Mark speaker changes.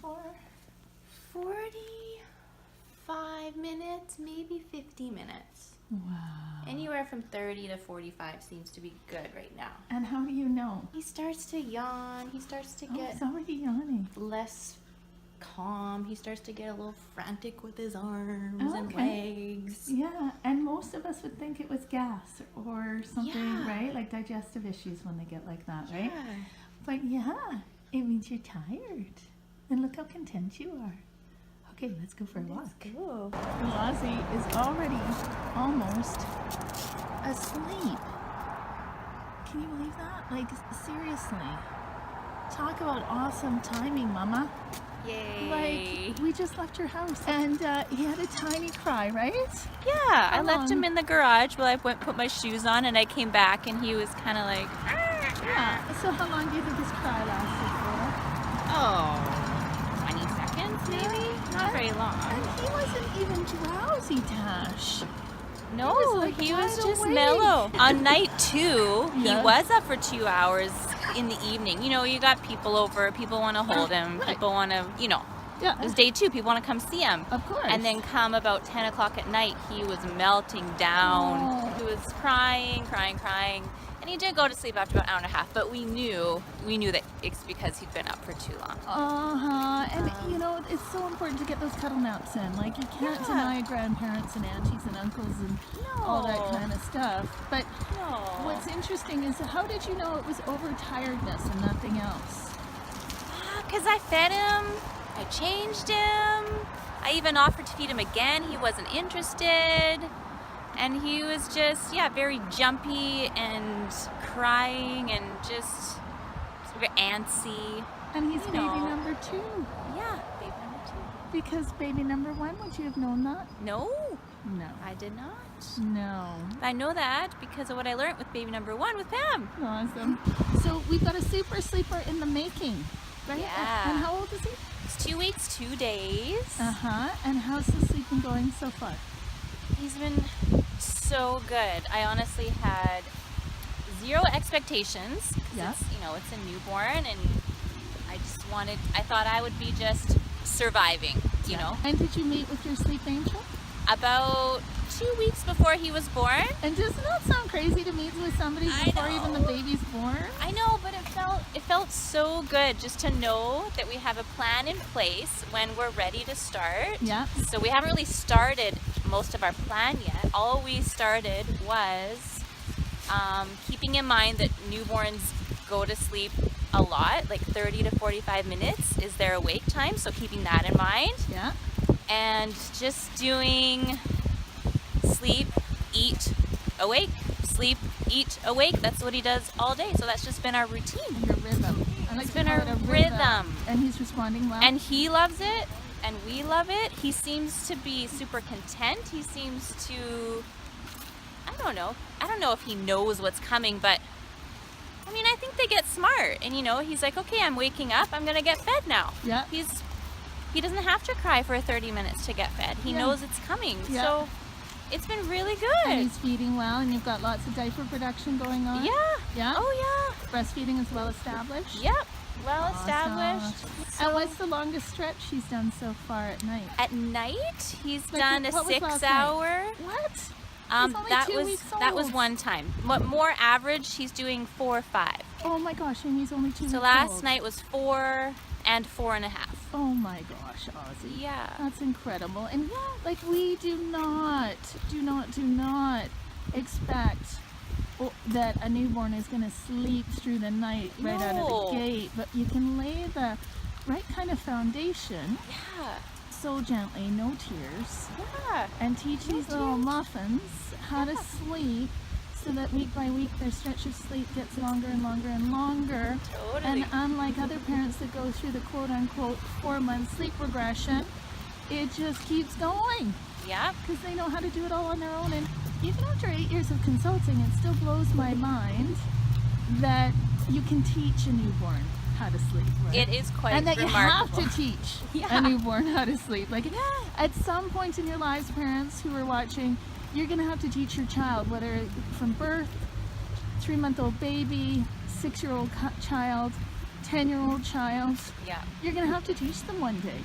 Speaker 1: for?
Speaker 2: 45 minutes, maybe 50 minutes.
Speaker 1: Wow.
Speaker 2: Anywhere from 30 to 45 seems to be good right now.
Speaker 1: And how do you know?
Speaker 2: He starts to yawn. He starts to get
Speaker 1: He's already yawning.
Speaker 2: less calm. He starts to get a little frantic with his arms and legs.
Speaker 1: Yeah, and most of us would think it was gas or something, right? Like digestive issues when they get like that, right?
Speaker 2: Yeah.
Speaker 1: But yeah, it means you're tired. And look how content you are. Okay, let's go for a walk.
Speaker 2: Cool.
Speaker 1: Ozzie is already almost asleep. Can you believe that? Like, seriously. Talk about awesome timing, Mama.
Speaker 2: Yay.
Speaker 1: Like, we just left your house and he had a tiny cry, right?
Speaker 2: Yeah, I
Speaker 1: How
Speaker 2: left him
Speaker 1: long?
Speaker 2: in the garage while I went put my shoes on, and I came back and he was kind of like,
Speaker 1: Yeah. So how long do you think his cry lasted
Speaker 2: oh, 20 seconds maybe? Not very
Speaker 1: for?
Speaker 2: long.
Speaker 1: And he wasn't even drowsy, Tash.
Speaker 2: No,
Speaker 1: like
Speaker 2: he was
Speaker 1: wide
Speaker 2: just
Speaker 1: awake.
Speaker 2: mellow. On night 2, he
Speaker 1: Yes.
Speaker 2: was up for 2 hours in the evening. You know, you got people over, people want to hold him,
Speaker 1: Right.
Speaker 2: people want to, you know.
Speaker 1: Yeah.
Speaker 2: It was day 2, people want to come see him.
Speaker 1: Of course.
Speaker 2: And then come about 10 o'clock at night, he was melting down.
Speaker 1: Oh.
Speaker 2: He was crying. And he did go to sleep after about an hour and a half, but we knew that it's because he'd been up for too long.
Speaker 1: And you know, it's so important to get those cuddle naps in. Like, you can't
Speaker 2: Yeah.
Speaker 1: deny grandparents and aunties and uncles and all that
Speaker 2: No.
Speaker 1: kind of stuff. But
Speaker 2: No.
Speaker 1: what's interesting is, how did you know it was overtiredness and nothing else?
Speaker 2: Because I fed him, I changed him, I even offered to feed him again. He wasn't interested. And he was just, very jumpy and crying and just sort of antsy.
Speaker 1: And he's
Speaker 2: You
Speaker 1: baby
Speaker 2: know.
Speaker 1: number 2.
Speaker 2: Yeah, baby number 2.
Speaker 1: Because baby number 1, would you have known that?
Speaker 2: No,
Speaker 1: No.
Speaker 2: I did not.
Speaker 1: No.
Speaker 2: I know that because of what I learned with baby number 1 with Pam.
Speaker 1: Awesome. So we've got a super sleeper in the making, right?
Speaker 2: Yeah.
Speaker 1: And how old is he?
Speaker 2: It's 2 weeks, 2 days.
Speaker 1: And how's the sleeping going so far?
Speaker 2: He's been so good. I honestly had 0 expectations. 'Cause
Speaker 1: Yeah.
Speaker 2: it's a newborn, and I thought I would be just surviving, you know.
Speaker 1: And did you meet with your sleep angel?
Speaker 2: About 2 weeks before he was born.
Speaker 1: And doesn't that sound crazy to meet with somebody
Speaker 2: I
Speaker 1: before even the
Speaker 2: know.
Speaker 1: baby's born?
Speaker 2: I know, but it felt so good just to know that we have a plan in place when we're ready to start.
Speaker 1: Yeah.
Speaker 2: So we haven't really started most of our plan yet. All we started was keeping in mind that newborns go to sleep a lot, like 30 to 45 minutes is their awake time. So keeping that in mind,
Speaker 1: Yeah.
Speaker 2: and just doing sleep, eat, awake, sleep, eat, awake. That's what he does all day. So that's just been our routine.
Speaker 1: Your rhythm. I like
Speaker 2: It's
Speaker 1: to
Speaker 2: been
Speaker 1: call
Speaker 2: our
Speaker 1: it a
Speaker 2: rhythm.
Speaker 1: And he's responding well.
Speaker 2: And he loves it, and we love it. He seems to be super content. He seems to, I don't know if he knows what's coming, but I mean, I think they get smart. And he's like, okay, I'm waking up, I'm gonna get fed now.
Speaker 1: Yeah.
Speaker 2: He doesn't have to cry for 30 minutes to get fed. He
Speaker 1: Yeah.
Speaker 2: knows it's coming.
Speaker 1: Yeah.
Speaker 2: So it's been really
Speaker 1: And
Speaker 2: good.
Speaker 1: he's feeding well, and you've got lots of diaper production going on.
Speaker 2: Yeah.
Speaker 1: Yeah.
Speaker 2: Oh
Speaker 1: Breastfeeding is well established.
Speaker 2: yeah. Yep. Well
Speaker 1: Awesome.
Speaker 2: established.
Speaker 1: And what's the longest stretch he's done so far at night?
Speaker 2: At night, he's
Speaker 1: Like,
Speaker 2: done a
Speaker 1: what was last
Speaker 2: 6 hour.
Speaker 1: What? He's only 2 weeks
Speaker 2: That was
Speaker 1: old.
Speaker 2: one time. More average, he's doing 4 or 5.
Speaker 1: Oh my gosh, and he's only 2 weeks
Speaker 2: So
Speaker 1: old.
Speaker 2: last night was 4 and 4.5.
Speaker 1: Oh my gosh, Ozzie.
Speaker 2: Yeah.
Speaker 1: That's incredible. And yeah, like, we do not expect that a newborn is going to sleep through the night right out of
Speaker 2: No.
Speaker 1: the gate, but you can lay the right kind of foundation
Speaker 2: Yeah.
Speaker 1: so gently, no tears,
Speaker 2: Yeah.
Speaker 1: and teach these little muffins how to sleep so that week by week their stretch of sleep gets longer and longer and longer.
Speaker 2: Totally.
Speaker 1: And unlike other parents that go through the quote-unquote 4-month sleep regression, it just keeps going
Speaker 2: Yeah.
Speaker 1: because they know how to do it all on their own. And even after 8 years of consulting, it still blows my mind that you can teach a newborn how to sleep. Right?
Speaker 2: It is quite
Speaker 1: And that
Speaker 2: remarkable.
Speaker 1: you have to teach
Speaker 2: Yeah.
Speaker 1: a newborn how to sleep. Like, at some point in your lives, parents who are watching, you're going to have to teach your child, whether from birth, 3-month-old baby, 6-year-old child, 10-year-old child.
Speaker 2: Yeah.
Speaker 1: You're going to have to teach them one day.